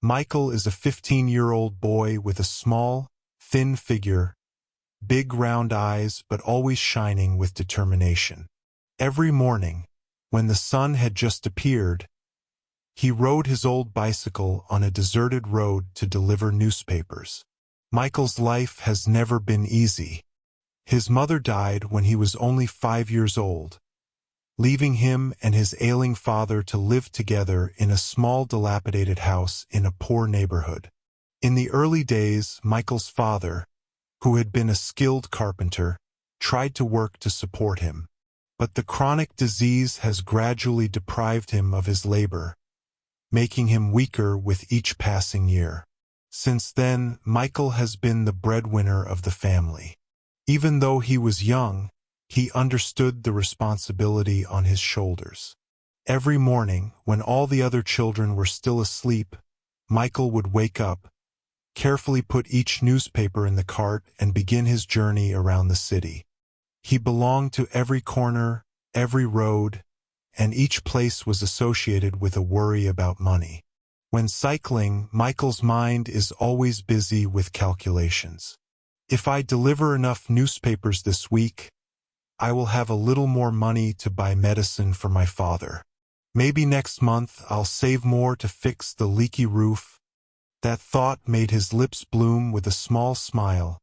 Michael is a 15-year-old boy with a small, thin figure, big round eyes, but always shining with determination. Every morning, when the sun had just appeared, he rode his old bicycle on a deserted road to deliver newspapers. Michael's life has never been easy. His mother died when he was only 5 years old, leaving him and his ailing father to live together in a small dilapidated house in a poor neighborhood. In the early days, Michael's father, who had been a skilled carpenter, tried to work to support him. But the chronic disease has gradually deprived him of his labor, making him weaker with each passing year. Since then, Michael has been the breadwinner of the family. Even though he was young, he understood the responsibility on his shoulders. Every morning, when all the other children were still asleep, Michael would wake up, carefully put each newspaper in the cart, and begin his journey around the city. He belonged to every corner, every road, and each place was associated with a worry about money. When cycling, Michael's mind is always busy with calculations. If I deliver enough newspapers this week, I will have a little more money to buy medicine for my father. Maybe next month I'll save more to fix the leaky roof. That thought made his lips bloom with a small smile,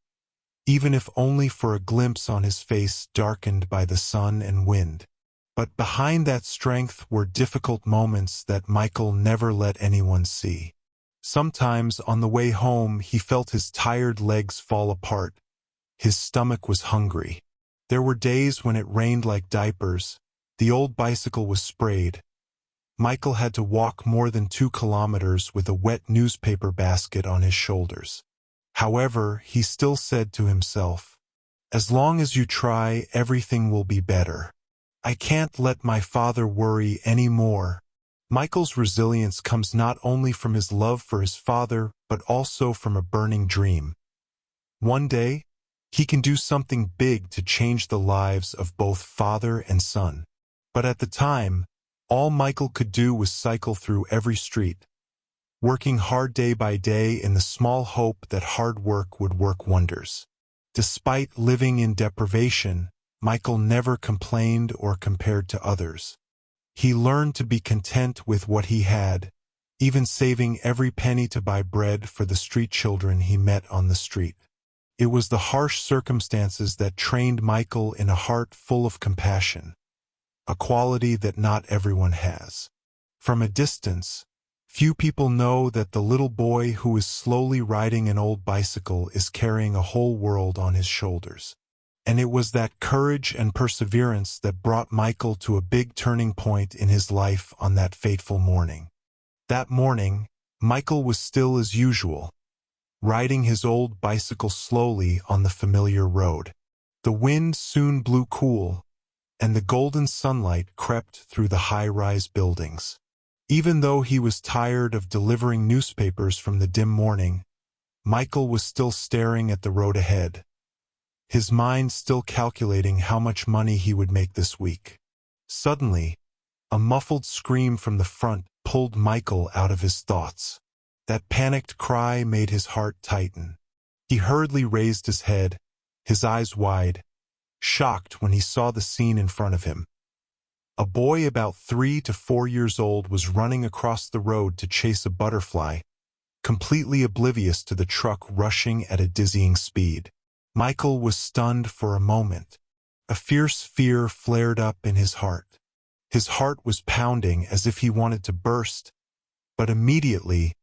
even if only for a glimpse on his face darkened by the sun and wind. But behind that strength were difficult moments that Michael never let anyone see. Sometimes on the way home he felt his tired legs fall apart. His stomach was hungry. There were days when it rained like diapers, the old bicycle was sprayed. Michael had to walk more than 2 kilometers with a wet newspaper basket on his shoulders. However, he still said to himself, "As long as you try, everything will be better. I can't let my father worry anymore." Michael's resilience comes not only from his love for his father, but also from a burning dream. One day, he can do something big to change the lives of both father and son. But at the time, all Michael could do was cycle through every street, working hard day by day in the small hope that hard work would work wonders. Despite living in deprivation, Michael never complained or compared to others. He learned to be content with what he had, even saving every penny to buy bread for the street children he met on the street. It was the harsh circumstances that trained Michael in a heart full of compassion, a quality that not everyone has. From a distance, few people know that the little boy who is slowly riding an old bicycle is carrying a whole world on his shoulders. And it was that courage and perseverance that brought Michael to a big turning point in his life on that fateful morning. That morning, Michael was still as usual, riding his old bicycle slowly on the familiar road. The wind soon blew cool, and the golden sunlight crept through the high-rise buildings. Even though he was tired of delivering newspapers from the dim morning, Michael was still staring at the road ahead, his mind still calculating how much money he would make this week. Suddenly, a muffled scream from the front pulled Michael out of his thoughts. That panicked cry made his heart tighten. He hurriedly raised his head, his eyes wide, shocked when he saw the scene in front of him. A boy about 3 to 4 years old was running across the road to chase a butterfly, completely oblivious to the truck rushing at a dizzying speed. Michael was stunned for a moment. A fierce fear flared up in his heart. His heart was pounding as if he wanted to burst, but immediately,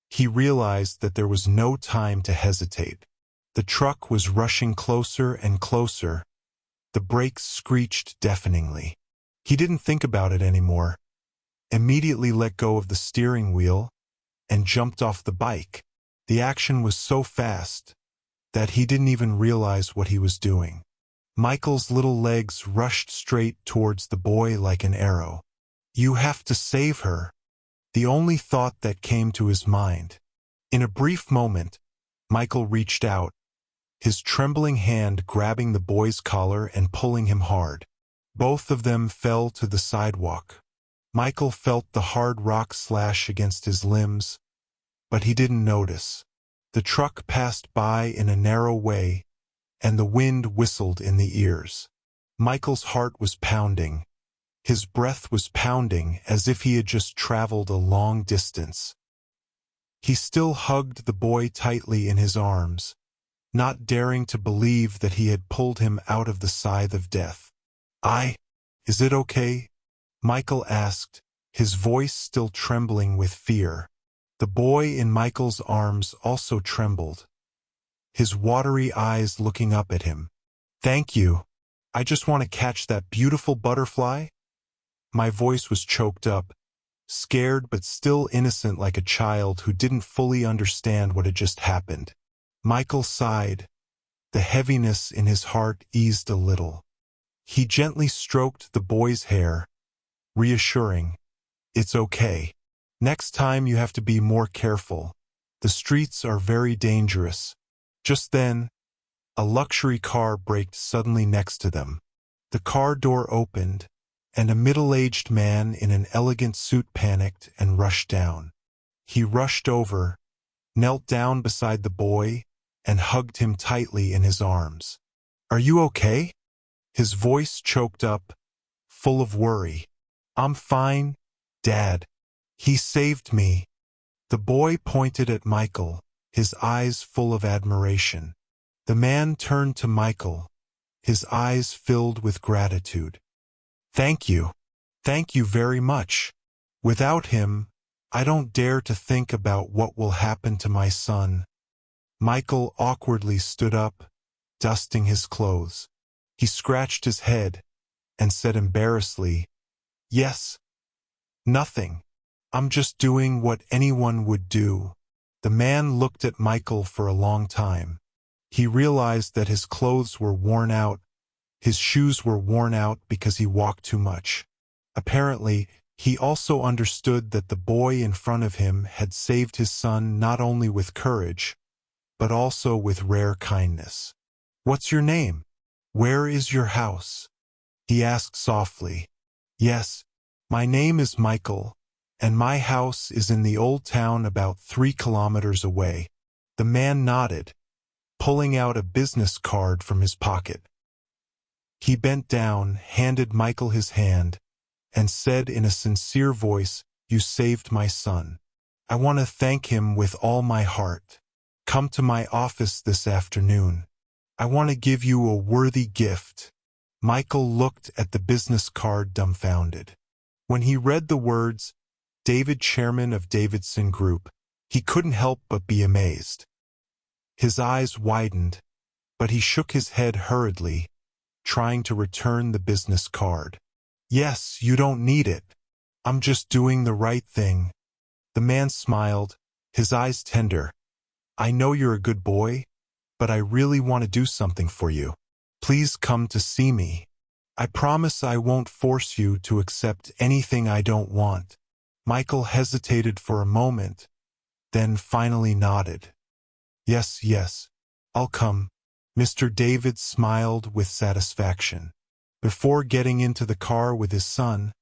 he realized that there was no time to hesitate. The truck was rushing closer and closer. The brakes screeched deafeningly. He didn't think about it anymore, immediately let go of the steering wheel, and jumped off the bike. The action was so fast that he didn't even realize what he was doing. Michael's little legs rushed straight towards the boy like an arrow. "You have to save her," the only thought that came to his mind. In a brief moment, Michael reached out, his trembling hand grabbing the boy's collar and pulling him hard. Both of them fell to the sidewalk. Michael felt the hard rock slash against his limbs, but he didn't notice. The truck passed by in a narrow way, and the wind whistled in the ears. Michael's heart was pounding. His breath was pounding as if he had just traveled a long distance. He still hugged the boy tightly in his arms, not daring to believe that he had pulled him out of the scythe of death. Is it okay?" Michael asked, his voice still trembling with fear. The boy in Michael's arms also trembled, his watery eyes looking up at him. "Thank you. I just want to catch that beautiful butterfly." My voice was choked up, scared but still innocent like a child who didn't fully understand what had just happened. Michael sighed. The heaviness in his heart eased a little. He gently stroked the boy's hair, reassuring, "It's okay. Next time you have to be more careful. The streets are very dangerous." Just then, a luxury car braked suddenly next to them. The car door opened, and a middle-aged man in an elegant suit panicked and rushed down. He rushed over, knelt down beside the boy, and hugged him tightly in his arms. "Are you okay?" His voice choked up, full of worry. "I'm fine, Dad. He saved me." The boy pointed at Michael, his eyes full of admiration. The man turned to Michael, his eyes filled with gratitude. "Thank you. Thank you very much. Without him, I don't dare to think about what will happen to my son." Michael awkwardly stood up, dusting his clothes. He scratched his head and said embarrassedly, "Yes. Nothing. I'm just doing what anyone would do." The man looked at Michael for a long time. He realized that his clothes were worn out, his shoes were worn out because he walked too much. Apparently, he also understood that the boy in front of him had saved his son not only with courage, but also with rare kindness. "What's your name? Where is your house?" he asked softly. "Yes, my name is Michael, and my house is in the old town about 3 kilometers away." The man nodded, pulling out a business card from his pocket. He bent down, handed Michael his hand, and said in a sincere voice, "You saved my son. I want to thank him with all my heart. Come to my office this afternoon. I want to give you a worthy gift." Michael looked at the business card dumbfounded. When he read the words, "David, Chairman of Davidson Group," he couldn't help but be amazed. His eyes widened, but he shook his head hurriedly, trying to return the business card. "Yes, you don't need it. I'm just doing the right thing." The man smiled, his eyes tender. "I know you're a good boy, but I really want to do something for you. Please come to see me. I promise I won't force you to accept anything I don't want." Michael hesitated for a moment, then finally nodded. Yes, I'll come." Mr. David smiled with satisfaction. Before getting into the car with his son,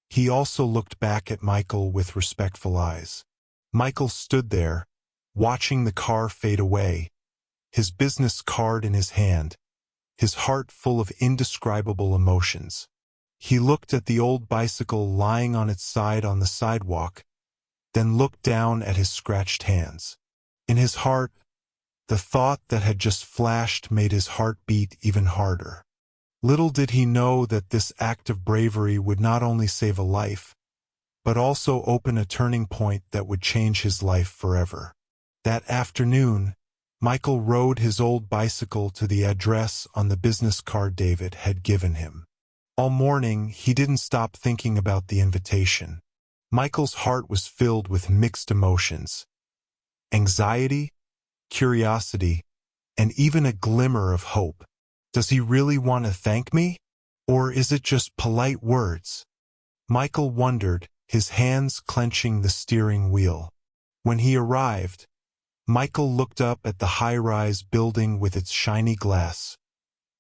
he also looked back at Michael with respectful eyes. Michael stood there, watching the car fade away, his business card in his hand, his heart full of indescribable emotions. He looked at the old bicycle lying on its side on the sidewalk, then looked down at his scratched hands. In his heart, the thought that had just flashed made his heart beat even harder. Little did he know that this act of bravery would not only save a life, but also open a turning point that would change his life forever. That afternoon, Michael rode his old bicycle to the address on the business card David had given him. All morning, he didn't stop thinking about the invitation. Michael's heart was filled with mixed emotions: anxiety, curiosity, and even a glimmer of hope. Does he really want to thank me? Or is it just polite words? Michael wondered, his hands clenching the steering wheel. When he arrived, Michael looked up at the high-rise building with its shiny glass,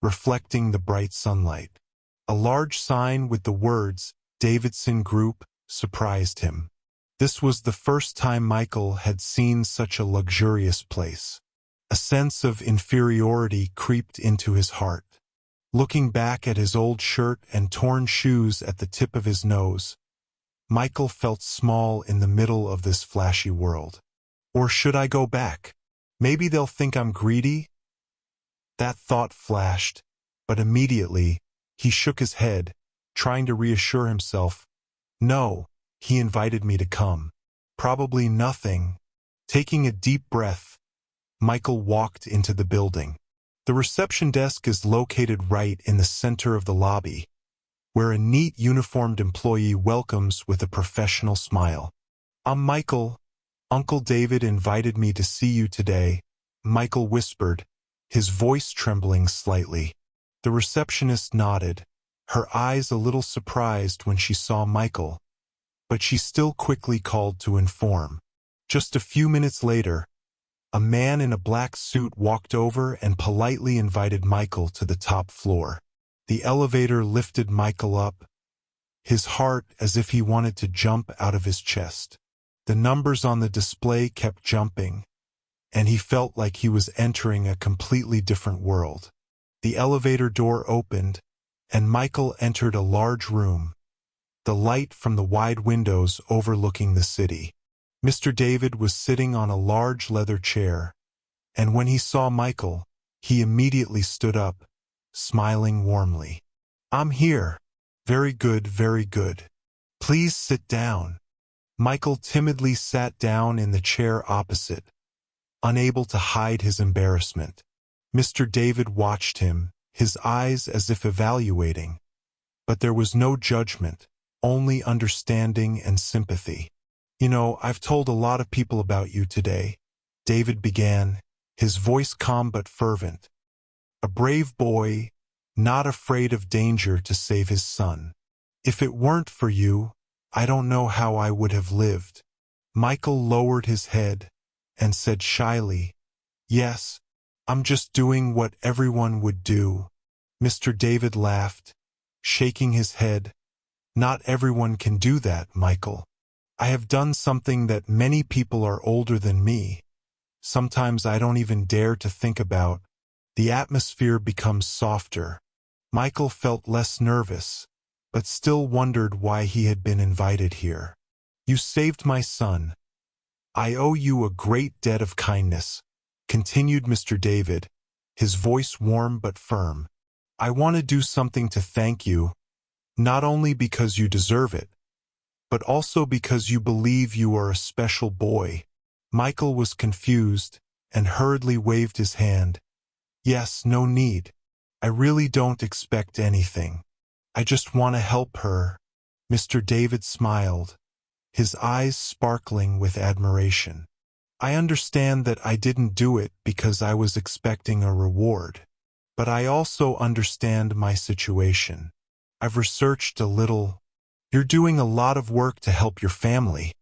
reflecting the bright sunlight. A large sign with the words, "Davidson Group," surprised him. This was the first time Michael had seen such a luxurious place. A sense of inferiority creeped into his heart. Looking back at his old shirt and torn shoes at the tip of his nose, Michael felt small in the middle of this flashy world. Or should I go back? Maybe they'll think I'm greedy? That thought flashed, but immediately, he shook his head, trying to reassure himself. No, he invited me to come. Probably nothing. Taking a deep breath, Michael walked into the building. The reception desk is located right in the center of the lobby, where a neat uniformed employee welcomes with a professional smile. I'm Michael. Uncle David invited me to see you today, Michael whispered, his voice trembling slightly. The receptionist nodded, her eyes a little surprised when she saw Michael, but she still quickly called to inform. Just a few minutes later, a man in a black suit walked over and politely invited Michael to the top floor. The elevator lifted Michael up, his heart as if he wanted to jump out of his chest. The numbers on the display kept jumping, and he felt like he was entering a completely different world. The elevator door opened, and Michael entered a large room, the light from the wide windows overlooking the city. Mr. David was sitting on a large leather chair, and when he saw Michael, he immediately stood up, smiling warmly. I'm here. Very good, very good. Please sit down. Michael timidly sat down in the chair opposite, unable to hide his embarrassment. Mr. David watched him, his eyes as if evaluating, but there was no judgment, only understanding and sympathy. You know, I've told a lot of people about you today, David began, his voice calm but fervent. A brave boy, not afraid of danger to save his son. If it weren't for you, I don't know how I would have lived. Michael lowered his head and said shyly, Yes, I'm just doing what everyone would do. Mr. David laughed, shaking his head. Not everyone can do that, Michael. I have done something that many people are older than me. Sometimes I don't even dare to think about. The atmosphere becomes softer. Michael felt less nervous, but still wondered why he had been invited here. You saved my son. I owe you a great debt of kindness, continued Mr. David, his voice warm but firm. I want to do something to thank you, not only because you deserve it, but also because you believe you are a special boy. Michael was confused and hurriedly waved his hand. Yes, no need. I really don't expect anything. I just want to help her. Mr. David smiled, his eyes sparkling with admiration. I understand that I didn't do it because I was expecting a reward, but I also understand my situation. I've researched a little. You're doing a lot of work to help your family,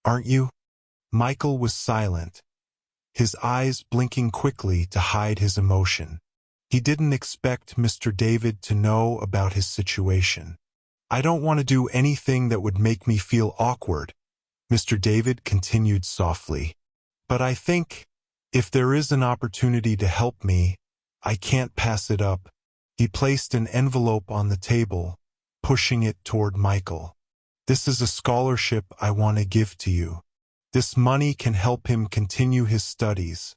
aren't you? Michael was silent, his eyes blinking quickly to hide his emotion. He didn't expect Mr. David to know about his situation. I don't want to do anything that would make me feel awkward, Mr. David continued softly. But I think, if there is an opportunity to help me, I can't pass it up. He placed an envelope on the table, pushing it toward Michael. This is a scholarship I want to give to you. This money can help him continue his studies,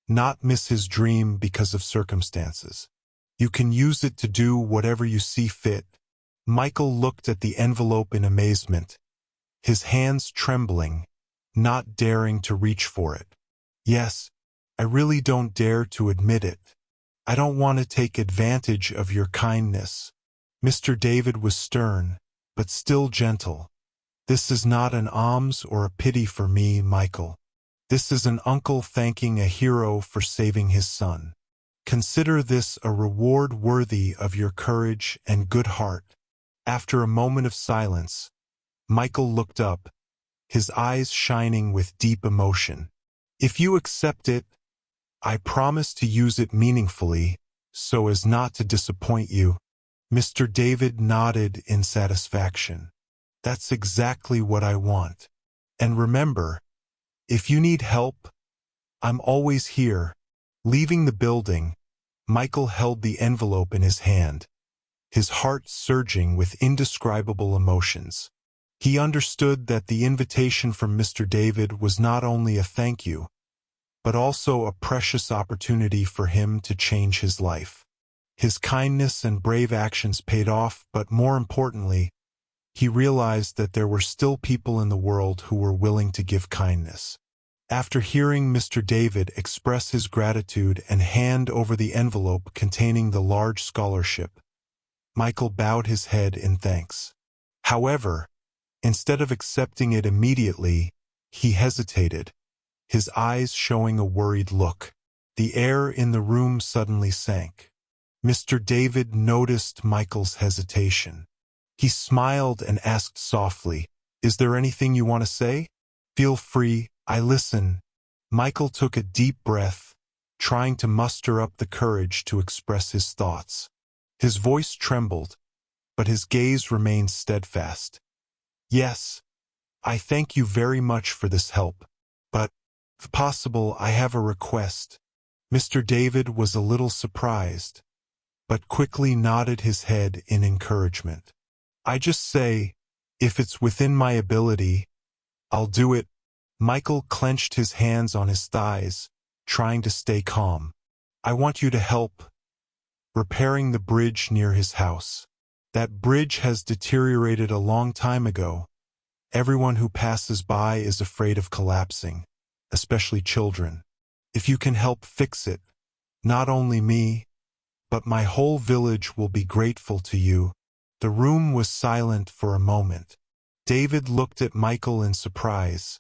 not miss his dream because of circumstances. You can use it to do whatever you see fit. Michael looked at the envelope in amazement, his hands trembling, not daring to reach for it. Yes, I really don't dare to admit it. I don't want to take advantage of your kindness. Mr. David was stern, but still gentle. This is not an alms or a pity for me, Michael. This is an uncle thanking a hero for saving his son. Consider this a reward worthy of your courage and good heart. After a moment of silence, Michael looked up, his eyes shining with deep emotion. If you accept it, I promise to use it meaningfully, so as not to disappoint you. Mr. David nodded in satisfaction. That's exactly what I want. And remember, if you need help, I'm always here. Leaving the building, Michael held the envelope in his hand, his heart surging with indescribable emotions. He understood that the invitation from Mr. David was not only a thank you, but also a precious opportunity for him to change his life. His kindness and brave actions paid off, but more importantly, he realized that there were still people in the world who were willing to give kindness. After hearing Mr. David express his gratitude and hand over the envelope containing the large scholarship, Michael bowed his head in thanks. However, instead of accepting it immediately, he hesitated, his eyes showing a worried look. The air in the room suddenly sank. Mr. David noticed Michael's hesitation. He smiled and asked softly, "Is there anything you want to say?" "Feel free, I listen." Michael took a deep breath, trying to muster up the courage to express his thoughts. His voice trembled, but his gaze remained steadfast. "Yes, I thank you very much for this help, but, if possible, I have a request." Mr. David was a little surprised, but quickly nodded his head in encouragement. "I just say, if it's within my ability, I'll do it." Michael clenched his hands on his thighs, trying to stay calm. "I want you to help repairing the bridge near his house. That bridge has deteriorated a long time ago. Everyone who passes by is afraid of collapsing, especially children. If you can help fix it, not only me, but my whole village will be grateful to you." The room was silent for a moment. David looked at Michael in surprise,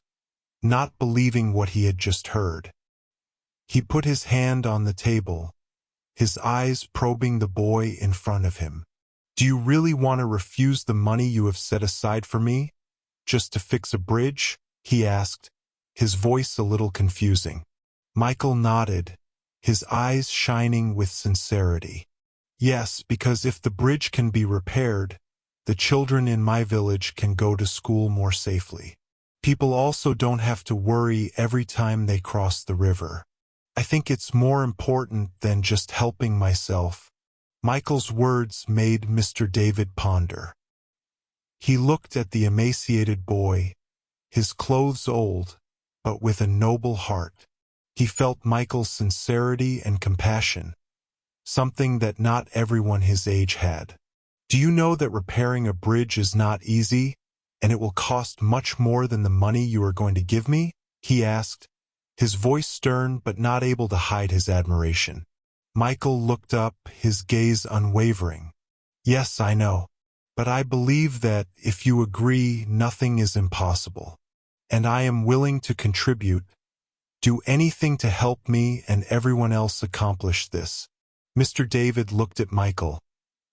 not believing what he had just heard. He put his hand on the table, his eyes probing the boy in front of him. "Do you really want to refuse the money you have set aside for me, just to fix a bridge?" he asked, his voice a little confusing. Michael nodded, his eyes shining with sincerity. "Yes, because if the bridge can be repaired, the children in my village can go to school more safely. People also don't have to worry every time they cross the river. I think it's more important than just helping myself." Michael's words made Mr. David ponder. He looked at the emaciated boy, his clothes old, but with a noble heart. He felt Michael's sincerity and compassion, something that not everyone his age had. "Do you know that repairing a bridge is not easy, and it will cost much more than the money you are going to give me?" he asked, his voice stern but not able to hide his admiration. Michael looked up, his gaze unwavering. "Yes, I know. But I believe that if you agree, nothing is impossible. And I am willing to contribute, do anything to help me and everyone else accomplish this." Mr. David looked at Michael,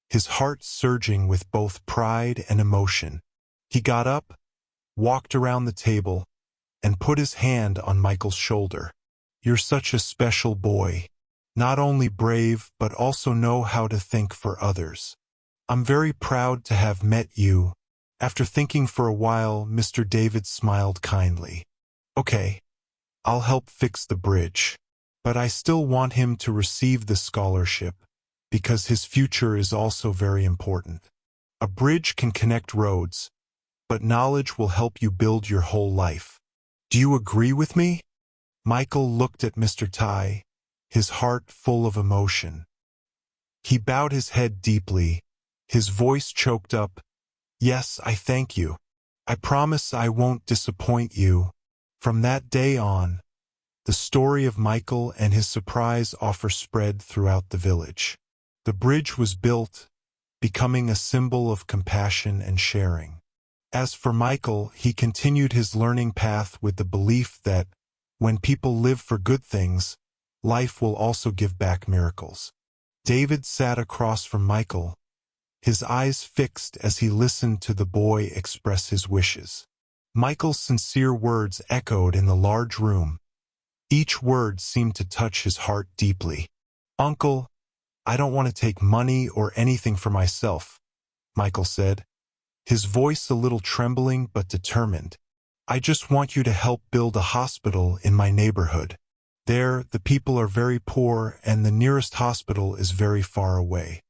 his heart surging with both pride and emotion. He got up, walked around the table, and put his hand on Michael's shoulder. "You're such a special boy. Not only brave, but also know how to think for others. I'm very proud to have met you." After thinking for a while, Mr. David smiled kindly. "Okay, I'll help fix the bridge. But I still want him to receive the scholarship, because his future is also very important. A bridge can connect roads, but knowledge will help you build your whole life. Do you agree with me?" Michael looked at Mr. Tai, his heart full of emotion. He bowed his head deeply, his voice choked up. "Yes, I thank you. I promise I won't disappoint you." From that day on, the story of Michael and his surprise offer spread throughout the village. The bridge was built, becoming a symbol of compassion and sharing. As for Michael, he continued his learning path with the belief that, when people live for good things, life will also give back miracles. David sat across from Michael, his eyes fixed as he listened to the boy express his wishes. Michael's sincere words echoed in the large room. Each word seemed to touch his heart deeply. "Uncle, I don't want to take money or anything for myself," Michael said, his voice a little trembling but determined. I just want you to help build a hospital in my neighborhood. There, the people are very poor and the nearest hospital is very far away.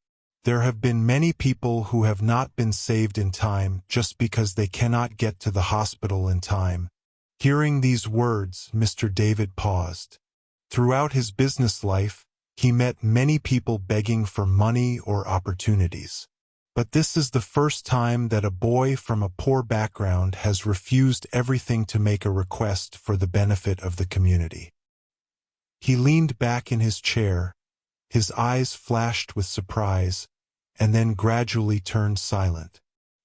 There have been many people who have not been saved in time just because they cannot get to the hospital in time. Hearing these words, Mr. David paused. Throughout his business life, he met many people begging for money or opportunities. But this is the first time that a boy from a poor background has refused everything to make a request for the benefit of the community. He leaned back in his chair, his eyes flashed with surprise, and then gradually turned silent.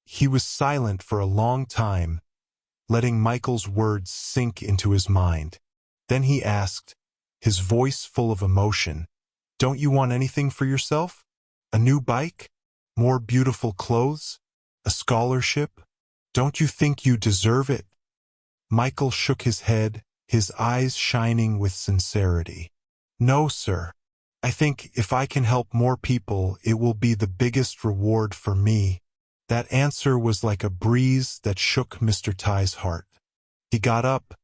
He was silent for a long time, letting Michael's words sink into his mind. Then he asked, his voice full of emotion, "Don't you want anything for yourself? A new bike? More beautiful clothes? A scholarship? Don't you think you deserve it?" Michael shook his head, his eyes shining with sincerity. "No, sir. I think if I can help more people, it will be the biggest reward for me." That answer was like a breeze that shook Mr. Ty's heart. He got up,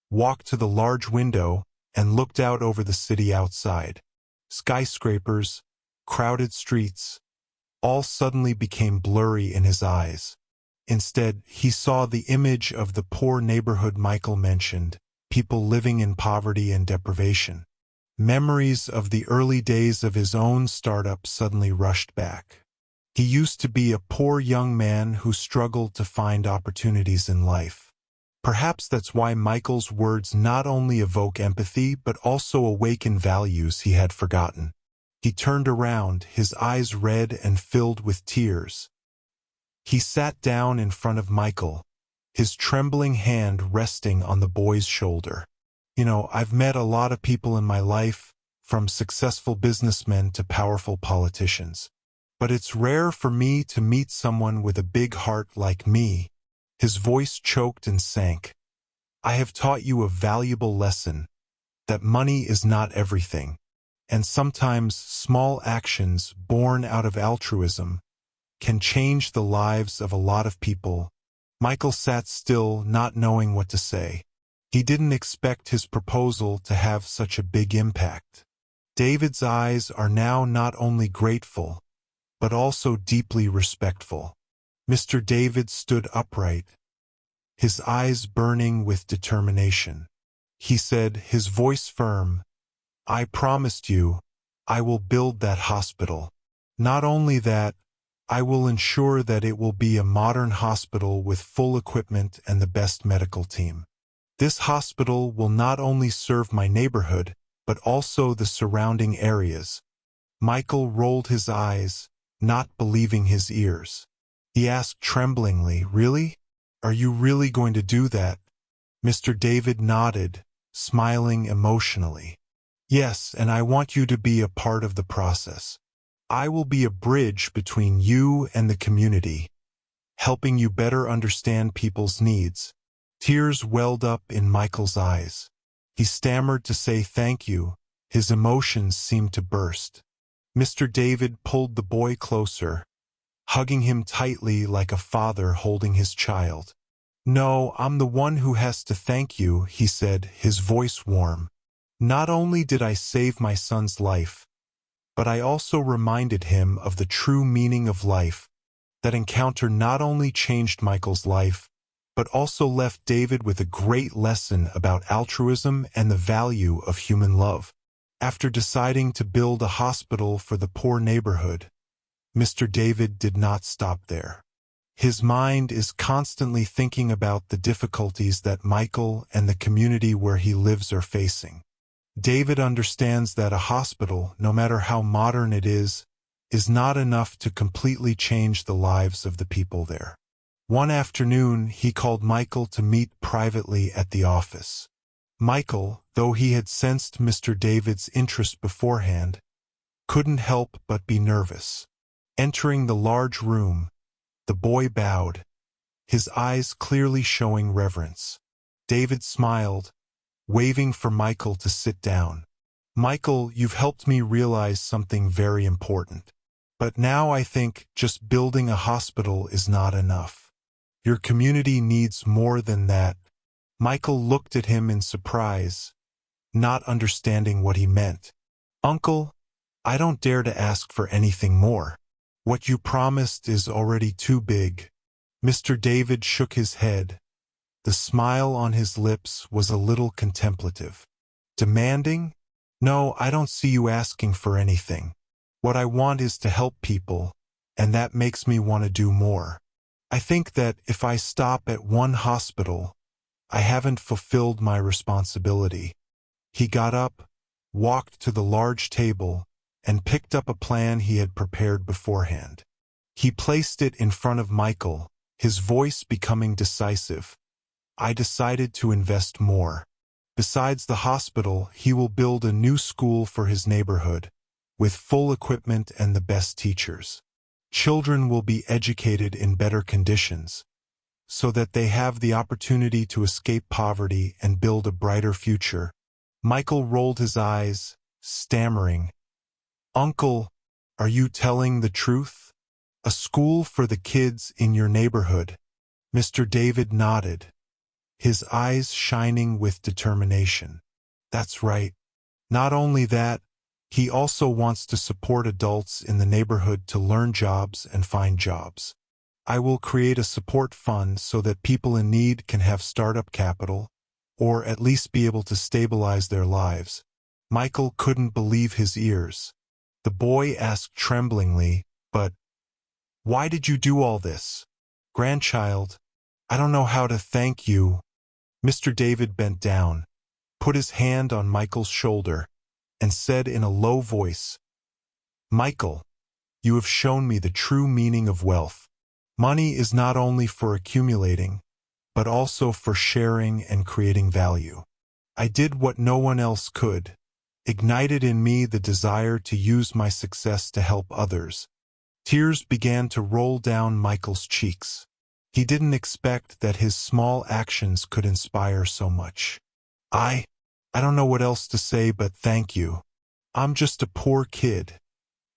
walked to the large window, and looked out over the city outside. Skyscrapers, crowded streets, all suddenly became blurry in his eyes. Instead, he saw the image of the poor neighborhood Michael mentioned, people living in poverty and deprivation. Memories of the early days of his own startup suddenly rushed back. He used to be a poor young man who struggled to find opportunities in life. Perhaps that's why Michael's words not only evoke empathy but also awaken values he had forgotten. He turned around, his eyes red and filled with tears. He sat down in front of Michael, his trembling hand resting on the boy's shoulder. "You know, I've met a lot of people in my life, from successful businessmen to powerful politicians. But it's rare for me to meet someone with a big heart like me." His voice choked and sank. "I have taught you a valuable lesson, that money is not everything. And sometimes small actions born out of altruism can change the lives of a lot of people." Michael sat still, not knowing what to say. He didn't expect his proposal to have such a big impact. David's eyes are now not only grateful, but also deeply respectful. Mr. David stood upright, his eyes burning with determination. He said, his voice firm, "I promised you, I will build that hospital. Not only that, I will ensure that it will be a modern hospital with full equipment and the best medical team. This hospital will not only serve my neighborhood, but also the surrounding areas." Michael rolled his eyes, not believing his ears. He asked tremblingly, "Really? Are you really going to do that?" Mr. David nodded, smiling emotionally. "Yes, and I want you to be a part of the process. I will be a bridge between you and the community, helping you better understand people's needs." Tears welled up in Michael's eyes. He stammered to say thank you. His emotions seemed to burst. Mr. David pulled the boy closer, hugging him tightly like a father holding his child. "No, I'm the one who has to thank you," he said, his voice warm. "Not only did I save my son's life, but I also reminded him of the true meaning of life. That encounter not only changed Michael's life, but also left David with a great lesson about altruism and the value of human love." After deciding to build a hospital for the poor neighborhood, Mr. David did not stop there. His mind is constantly thinking about the difficulties that Michael and the community where he lives are facing. David understands that a hospital, no matter how modern it is not enough to completely change the lives of the people there. One afternoon, he called Michael to meet privately at the office. Michael, though he had sensed Mr. David's interest beforehand, couldn't help but be nervous. Entering the large room, the boy bowed, his eyes clearly showing reverence. David smiled, waving for Michael to sit down. "Michael, you've helped me realize something very important. But now I think just building a hospital is not enough. Your community needs more than that," Michael looked at him in surprise, not understanding what he meant. "Uncle, I don't dare to ask for anything more. What you promised is already too big." Mr. David shook his head. The smile on his lips was a little contemplative. "Demanding? No, I don't see you asking for anything. What I want is to help people, and that makes me want to do more. I think that if I stop at one hospital, I haven't fulfilled my responsibility." He got up, walked to the large table, and picked up a plan he had prepared beforehand. He placed it in front of Michael, his voice becoming decisive. "I decided to invest more. Besides the hospital, he will build a new school for his neighborhood, with full equipment and the best teachers. Children will be educated in better conditions, so that they have the opportunity to escape poverty and build a brighter future." Michael rolled his eyes, stammering, "Uncle, are you telling the truth? A school for the kids in your neighborhood?" Mr. David nodded, his eyes shining with determination. "That's right. Not only that, he also wants to support adults in the neighborhood to learn jobs and find jobs. I will create a support fund so that people in need can have startup capital, or at least be able to stabilize their lives." Michael couldn't believe his ears. The boy asked tremblingly, "But why did you do all this?" "Grandchild, I don't know how to thank you." Mr. David bent down, put his hand on Michael's shoulder, and said in a low voice, "Michael, you have shown me the true meaning of wealth. Money is not only for accumulating, but also for sharing and creating value. I did what no one else could, ignited in me the desire to use my success to help others." Tears began to roll down Michael's cheeks. He didn't expect that his small actions could inspire so much. I don't know what else to say but thank you. I'm just a poor kid,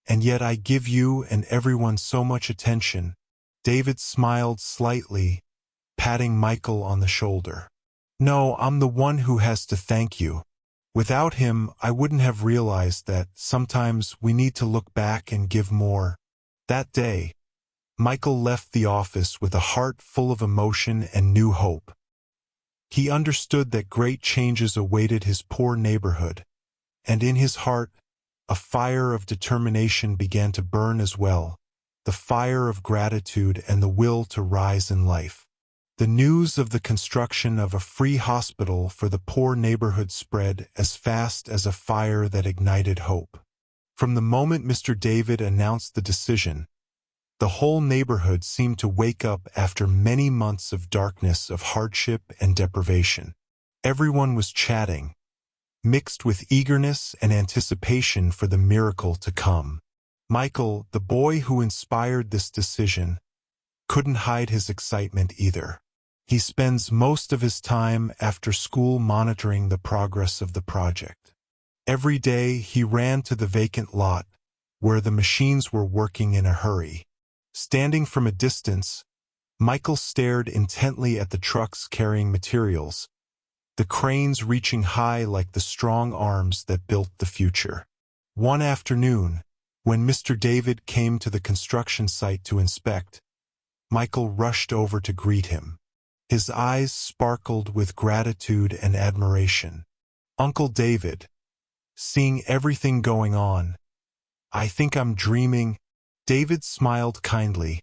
and yet I give you and everyone so much attention." David smiled slightly, patting Michael on the shoulder. "No, I'm the one who has to thank you. Without him, I wouldn't have realized that sometimes we need to look back and give more." That day, Michael left the office with a heart full of emotion and new hope. He understood that great changes awaited his poor neighborhood, and in his heart, a fire of determination began to burn as well, the fire of gratitude and the will to rise in life. The news of the construction of a free hospital for the poor neighborhood spread as fast as a fire that ignited hope. From the moment Mr. David announced the decision, the whole neighborhood seemed to wake up after many months of darkness, of hardship and deprivation. Everyone was chatting, mixed with eagerness and anticipation for the miracle to come. Michael, the boy who inspired this decision, couldn't hide his excitement either. He spends most of his time after school monitoring the progress of the project. Every day he ran to the vacant lot, where the machines were working in a hurry. Standing from a distance, Michael stared intently at the trucks carrying materials, the cranes reaching high like the strong arms that built the future. One afternoon, when Mr. David came to the construction site to inspect, Michael rushed over to greet him. His eyes sparkled with gratitude and admiration. "Uncle David, seeing everything going on, I think I'm dreaming." David smiled kindly,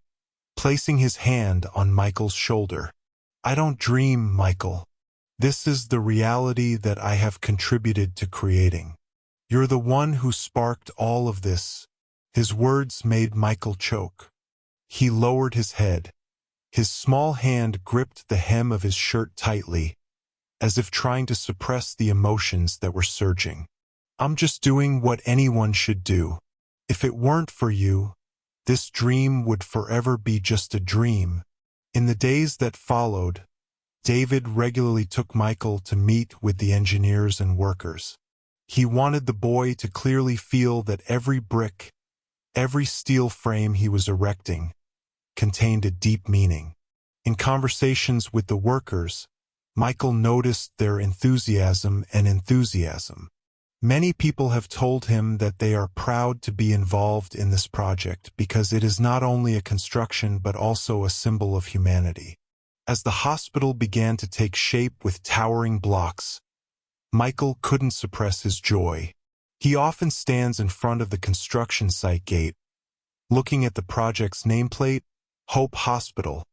placing his hand on Michael's shoulder. "I don't dream, Michael. This is the reality that I have contributed to creating. You're the one who sparked all of this." His words made Michael choke. He lowered his head. His small hand gripped the hem of his shirt tightly, as if trying to suppress the emotions that were surging. "I'm just doing what anyone should do. If it weren't for you, this dream would forever be just a dream." In the days that followed, David regularly took Michael to meet with the engineers and workers. He wanted the boy to clearly feel that every brick, every steel frame he was erecting, contained a deep meaning. In conversations with the workers, Michael noticed their enthusiasm. Many people have told him that they are proud to be involved in this project because it is not only a construction but also a symbol of humanity. As the hospital began to take shape with towering blocks, Michael couldn't suppress his joy. He often stands in front of the construction site gate, looking at the project's nameplate, Hope Hospital,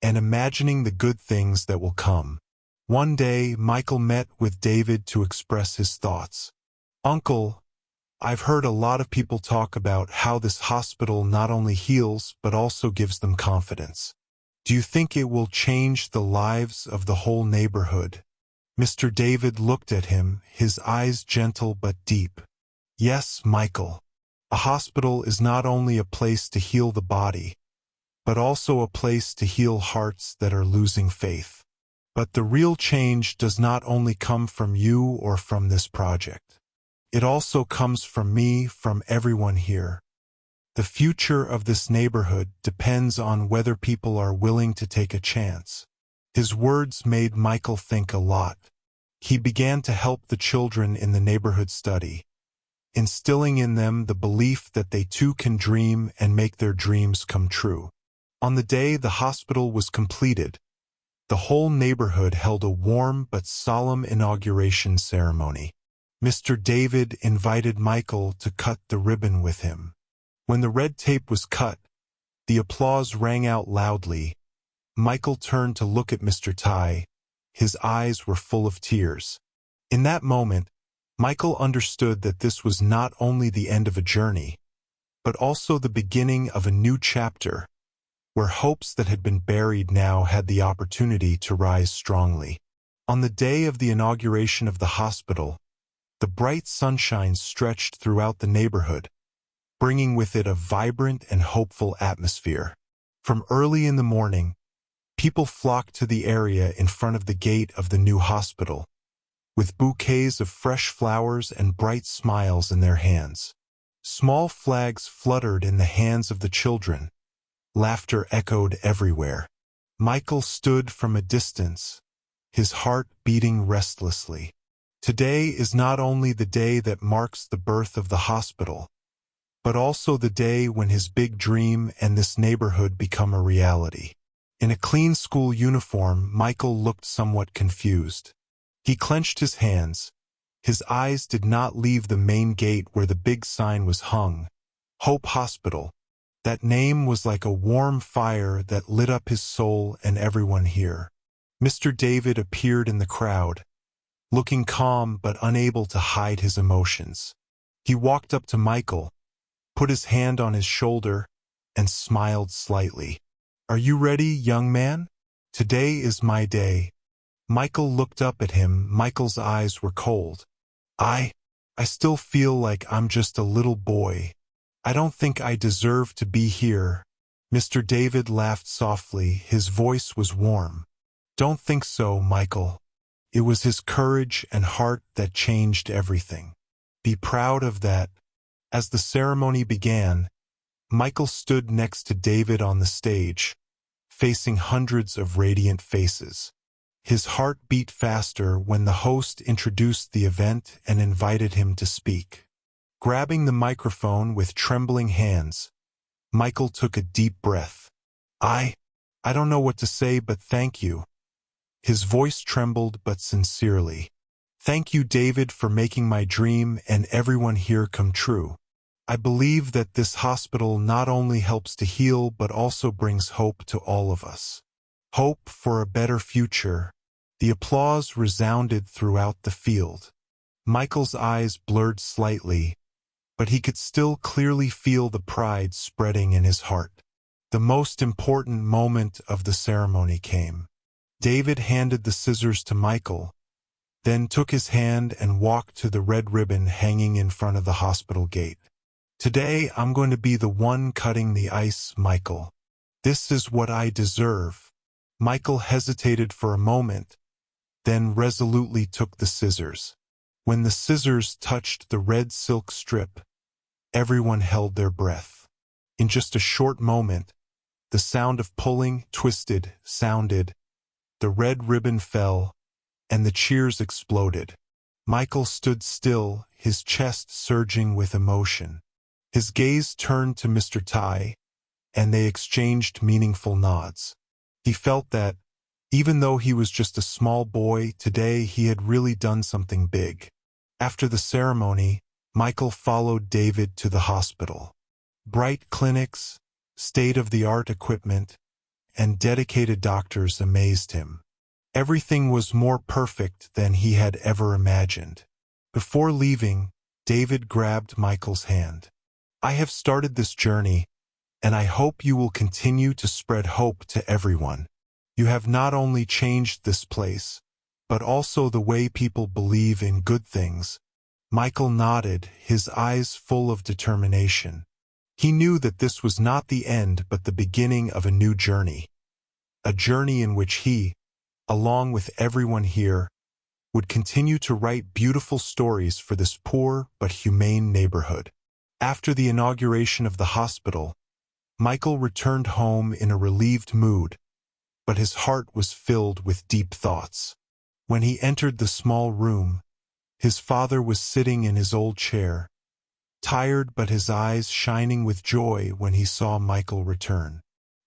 and imagining the good things that will come. One day, Michael met with David to express his thoughts. "Uncle, I've heard a lot of people talk about how this hospital not only heals but also gives them confidence. Do you think it will change the lives of the whole neighborhood?" Mr. David looked at him, his eyes gentle but deep. "Yes, Michael. A hospital is not only a place to heal the body, but also a place to heal hearts that are losing faith. But the real change does not only come from you or from this project. It also comes from me, from everyone here. The future of this neighborhood depends on whether people are willing to take a chance." His words made Michael think a lot. He began to help the children in the neighborhood study, instilling in them the belief that they too can dream and make their dreams come true. On the day the hospital was completed, the whole neighborhood held a warm but solemn inauguration ceremony. Mr. David invited Michael to cut the ribbon with him. When the red tape was cut, the applause rang out loudly. Michael turned to look at Mr. Tai. His eyes were full of tears. In that moment, Michael understood that this was not only the end of a journey, but also the beginning of a new chapter, where hopes that had been buried now had the opportunity to rise strongly. On the day of the inauguration of the hospital, the bright sunshine stretched throughout the neighborhood, bringing with it a vibrant and hopeful atmosphere. From early in the morning, people flocked to the area in front of the gate of the new hospital, with bouquets of fresh flowers and bright smiles in their hands. Small flags fluttered in the hands of the children. Laughter echoed everywhere. Michael stood from a distance, his heart beating restlessly. Today is not only the day that marks the birth of the hospital, but also the day when his big dream and this neighborhood become a reality. In a clean school uniform, Michael looked somewhat confused. He clenched his hands. His eyes did not leave the main gate where the big sign was hung. Hope Hospital. That name was like a warm fire that lit up his soul and everyone here. Mr. David appeared in the crowd, looking calm but unable to hide his emotions. He walked up to Michael, put his hand on his shoulder, and smiled slightly. "Are you ready, young man? Today is my day." Michael looked up at him. Michael's eyes were cold. I still feel like I'm just a little boy. I don't think I deserve to be here." Mr. David laughed softly. His voice was warm. "Don't think so, Michael. It was his courage and heart that changed everything. Be proud of that." As the ceremony began, Michael stood next to David on the stage, facing hundreds of radiant faces. His heart beat faster when the host introduced the event and invited him to speak. Grabbing the microphone with trembling hands, Michael took a deep breath. I don't know what to say, but thank you." His voice trembled but sincerely. "Thank you, David, for making my dream and everyone here come true. I believe that this hospital not only helps to heal but also brings hope to all of us. Hope for a better future." The applause resounded throughout the field. Michael's eyes blurred slightly, but he could still clearly feel the pride spreading in his heart. The most important moment of the ceremony came. David handed the scissors to Michael, then took his hand and walked to the red ribbon hanging in front of the hospital gate. "Today I'm going to be the one cutting the ice, Michael. This is what I deserve." Michael hesitated for a moment, then resolutely took the scissors. When the scissors touched the red silk strip, everyone held their breath. In just a short moment, the sound of pulling, twisted, sounded. the red ribbon fell, and the cheers exploded. Michael stood still, his chest surging with emotion. His gaze turned to Mr. Tai, and they exchanged meaningful nods. He felt that, even though he was just a small boy, today he had really done something big. After the ceremony, Michael followed David to the hospital. Bright clinics, state-of-the-art equipment, and dedicated doctors amazed him. Everything was more perfect than he had ever imagined. Before leaving, David grabbed Michael's hand. "I have started this journey, and I hope you will continue to spread hope to everyone. You have not only changed this place, but also the way people believe in good things." Michael nodded, his eyes full of determination. He knew that this was not the end but the beginning of a new journey. A journey in which he, along with everyone here, would continue to write beautiful stories for this poor but humane neighborhood. After the inauguration of the hospital, Michael returned home in a relieved mood, but his heart was filled with deep thoughts. When he entered the small room, his father was sitting in his old chair, tired but his eyes shining with joy when he saw Michael return.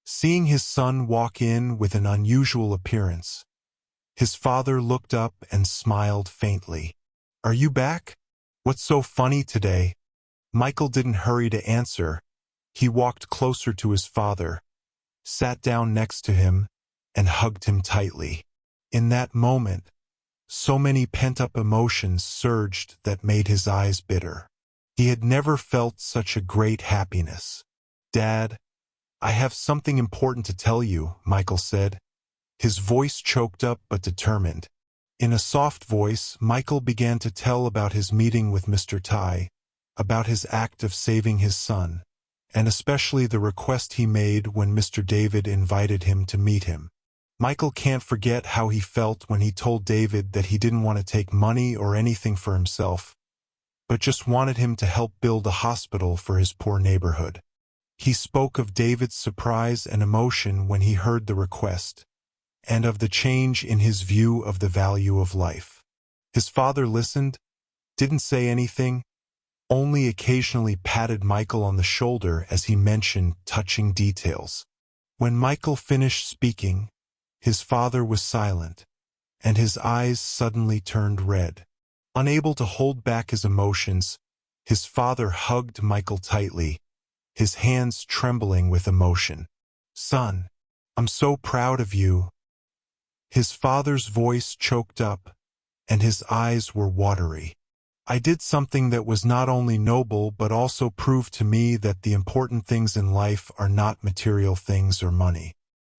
Seeing his son walk in with an unusual appearance, his father looked up and smiled faintly. "Are you back? What's so funny today?" Michael didn't hurry to answer. He walked closer to his father, sat down next to him, and hugged him tightly. In that moment, so many pent-up emotions surged that made his eyes bitter. He had never felt such a great happiness. "Dad, I have something important to tell you," Michael said, his voice choked up but determined. In a soft voice, Michael began to tell about his meeting with Mr. Tai, about his act of saving his son, and especially the request he made when Mr. David invited him to meet him. Michael can't forget how he felt when he told David that he didn't want to take money or anything for himself, but just wanted him to help build a hospital for his poor neighborhood. He spoke of David's surprise and emotion when he heard the request, and of the change in his view of the value of life. His father listened, didn't say anything, only occasionally patted Michael on the shoulder as he mentioned touching details. When Michael finished speaking, his father was silent, and his eyes suddenly turned red. Unable to hold back his emotions, his father hugged Michael tightly, his hands trembling with emotion. "Son, I'm so proud of you." His father's voice choked up, and his eyes were watery. "I did something that was not only noble but also proved to me that the important things in life are not material things or money.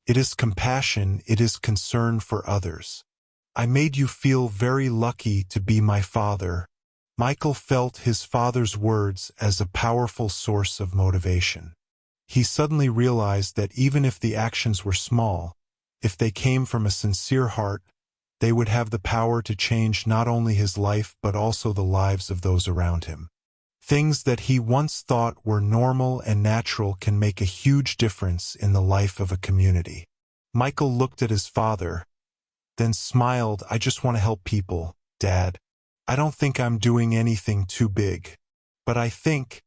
It is compassion, it is concern for others. I made you feel very lucky to be my father." Michael felt his father's words as a powerful source of motivation. He suddenly realized that even if the actions were small, if they came from a sincere heart, they would have the power to change not only his life but also the lives of those around him. Things that he once thought were normal and natural can make a huge difference in the life of a community. Michael looked at his father, then smiled. "I just want to help people, Dad. I don't think I'm doing anything too big. But I think,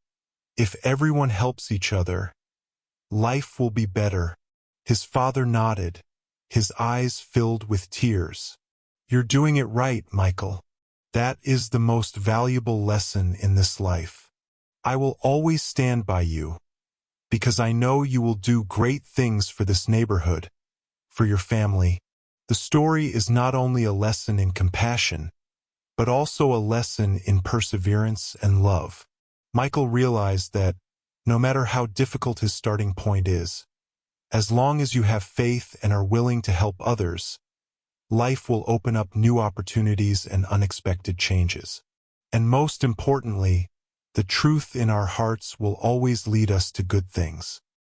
if everyone helps each other, life will be better." His father nodded, his eyes filled with tears. "You're doing it right, Michael. That is the most valuable lesson in this life. I will always stand by you, because I know you will do great things for this neighborhood, for your family." The story is not only a lesson in compassion, but also a lesson in perseverance and love. Michael realized that, no matter how difficult his starting point is, as long as you have faith and are willing to help others, life will open up new opportunities and unexpected changes. And most importantly, the truth in our hearts will always lead us to good things.